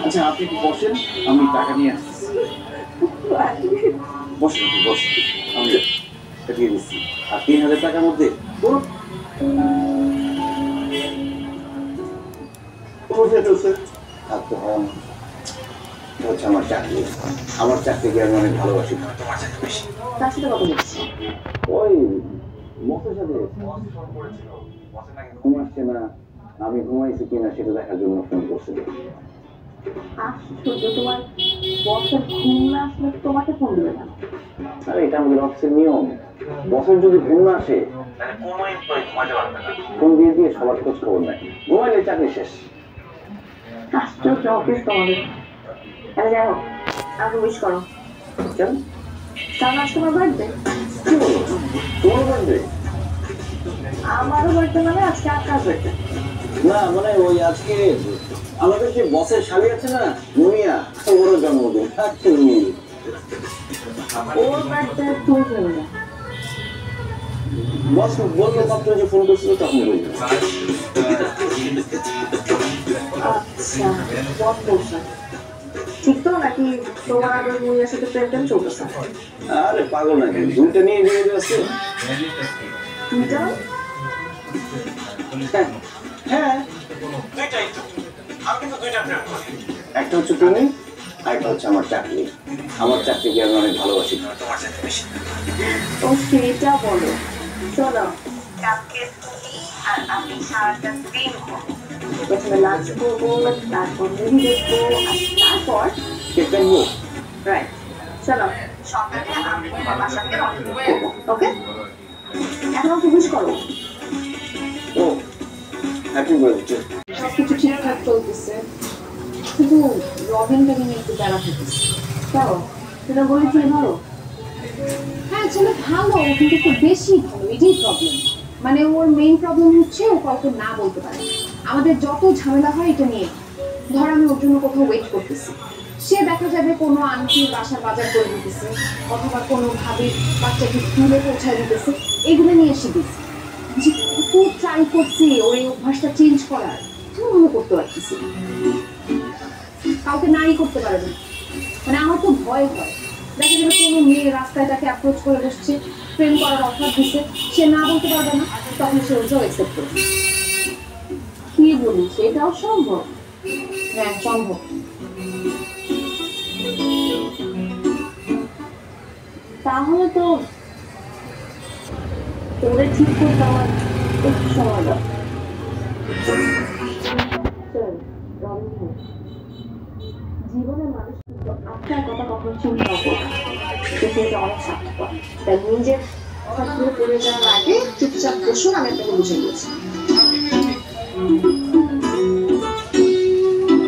আচ্ছা আপনি একটু বসেন, আমি টাকা নিয়ে আসছি। বসেন বসেন, আমি দিয়ে দিচ্ছি। আর 3000 টাকার মধ্যে থাকতে হয় হচ্ছে আমার চাকরি। আমার চাকরিকে আমি অনেক ভালোবাসি, তোমার চাকরি বেশি। তার সাথে কথা বলছি ওই বসের সাথে ঘুম আসছে না, আমি ঘুমাইছি কিনা সেটা দেখার জন্য ফোন করছিল। আশ্চর্য, তোমার বসের ঘুম না আসলে তোমাকে ফোন দিবে না? আরে এটা আমাদের অফিসের নিয়ম। বসের যদি ঘুম না আসে তাহলে কোনো এমপ্লয়ি ঘুমাতে পারবে না। ফোন দিয়ে দিয়ে সবার খোঁজ খবর নেয়, ঘুমাইলে চাকরি শেষ। আশ্চর্য অফিস তোমাদের। আরে যাই হোক, আমাকে উইশ করো। কেন? কারণ আজ তোমার বার্থডে। কি বলো, তোমার বার্থডে? আমারও বার্থডে মানে আজকে আপনার বার্থডে না, মানে ওই আজকে আমাদের যে বসের শালী আছে না মুনিয়া, ওর জন্মদিন। ওর বার্থডে তুমি জানো না? বস বললো মাত্র যে ফোন করছিল তখন বললো। আচ্ছা বস বলছেন ঠিক তো নাকি তোমার আগে মুনিয়ার সাথে প্রেম চলতেছে? আরে পাগল নাকি, দুইটা নিয়ে নিয়ে যাচ্ছে। দুইটা? হ্যাঁ দুইটাই তো। আমি কিন্তু দুইটা প্রেম করি, একটা হচ্ছে তুমি, আরেকটা হচ্ছে আমার চাকরি। আমার চাকরিকে আমি অনেক ভালোবাসি, তোমার চাকরি বেশি। ও সেটা বলো। শোনো, কালকে তুমি আর আমি সারাটা দিন করবো। প্রথমে লাঞ্চ করবো, তারপর মুভি দেখবো, আর তারপর কেক কাটবো। রাইট, চলো সকালে আমি তোমার বাসাতে রওনা করবো। ওকে, এখন আমাকে উইশ করো। ও হ্যাপি বার্থডে। সবকিছু ঠিকঠাক চলতেছে, শুধু রবিনটাকে নিয়ে একটু প্যারা থাকতেছে। কেন সেটা বলেছি ধরো? হ্যাঁ ছেলে ভালো, কিন্তু একটু বেশি ভালো, এটাই প্রবলেম। মানে ওর মেইন প্রবলেম হচ্ছে ও কাউকে না বলতে পারে। আমাদের যত ঝামেলা হয় এটা নিয়ে। ধর আমি ওর জন্য কোথাও ওয়েট করতেছি, সে দেখা যাবে কোনো আন্টির বাসার বাজার করে দিতেছে, অথবা কোনো ভাবে বাচ্চাকে স্কুলে পৌঁছায় দিতেছে, এগুলো নিয়ে এসে দিচ্ছে। যে কত ট্রাই করছি ওর এই অভ্যাসটা চেঞ্জ করার, মনে করতে পারতেছি কাউকে নাই করতে পারবে না। মানে আমার তো ভয় হয়, দেখা যাবে কোনো মেয়ে রাস্তায় তাকে অ্যাপ্রোচ করে বসছে, প্রেম করার অফার দিচ্ছে, সে না বলতে পারবে না, তখন সে ওটাও অ্যাকসেপ্ট করবে। কি বলিস, এটাও সম্ভব? হ্যাঁ সম্ভব। তাহলে তো ওদের ঠিক করতে আমার একটু সময় দাও। জীবনের মানুষ কিন্তু আপনার কথা কখনো চিন্তাও করবে না, কিন্তু এটা অনেক স্বার্থপর। তাই নিজের কথাগুলো করে যাওয়ার আগে চুপচাপ বসুন, আমি আপনাকে বুঝে দিয়েছি।